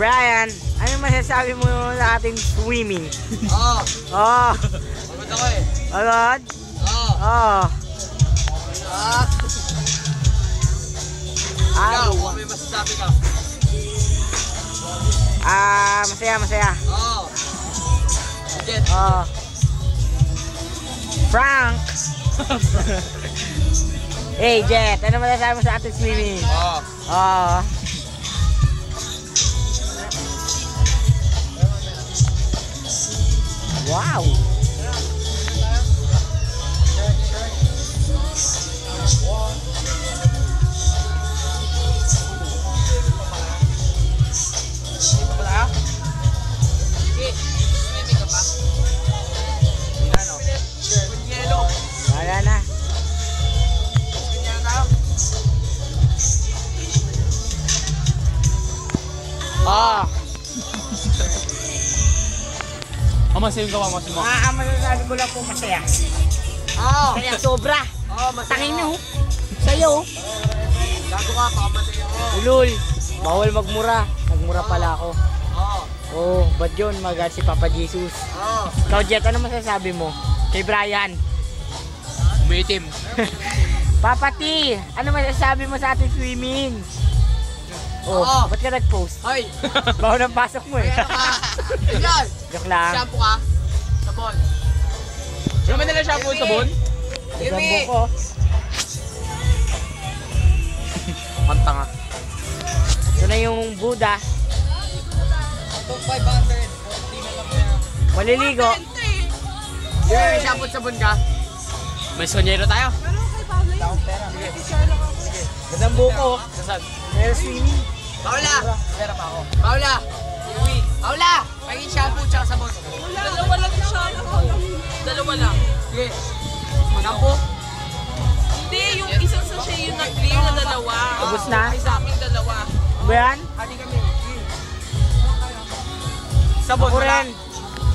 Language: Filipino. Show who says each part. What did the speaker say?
Speaker 1: Brian, ano masasabi mo sa ating swimming? Oh.
Speaker 2: Pagod ako eh.
Speaker 1: Agad? Oh.
Speaker 2: Ikaw, may masasabi ka?
Speaker 1: Masaya.
Speaker 2: Jet.
Speaker 1: Frank. Hey Jet, ano masasabi mo sa ating swimming? Wow. Wala na.
Speaker 2: Masasabi ka ba, Masin mo?
Speaker 1: Masasabi ko lang po masaya. Kaya sobra. Tangin na sa'yo.
Speaker 2: Gago ka, pakamatay ako.
Speaker 1: Ulul, bawal magmura. Magmura pala ako. Ba't yun? Magal si Papa Jesus. Ikaw, Jet, ano masasabi mo? Kay Brian.
Speaker 2: Umitim.
Speaker 1: Papa T, ano masasabi mo sa ating swimming? Ba't ka nag-post?
Speaker 2: Hoy!
Speaker 1: Bawal ang pasok mo eh.
Speaker 2: Yan!
Speaker 1: Joke lang.
Speaker 2: Shampoo ka? Sabon. Ano man nila shampoo sabon?
Speaker 1: Gambo ko.
Speaker 2: Panta nga.
Speaker 1: Ito na yung Buddha.
Speaker 2: Itong 500.
Speaker 1: Maliligo.
Speaker 2: May shampoo at sabon ka? May sonyero tayo.
Speaker 1: Gandang buko.
Speaker 2: Saan?
Speaker 1: Meron swimming.
Speaker 2: Paula! Pera pa ako. Paula! Paula! Pagin shampoo tsaka sabon.
Speaker 3: Dalawa lang yung shampoo. Dalawa lang.
Speaker 2: Sige. Shampoo?
Speaker 3: Hindi, yung isang sachet yung nag-clear na dalawa.
Speaker 1: Ubus na?
Speaker 3: Ay, sa akin dalawa.
Speaker 1: Ba yan?
Speaker 2: Hadi kami. Sabon
Speaker 1: Ako
Speaker 2: wala.
Speaker 1: rin.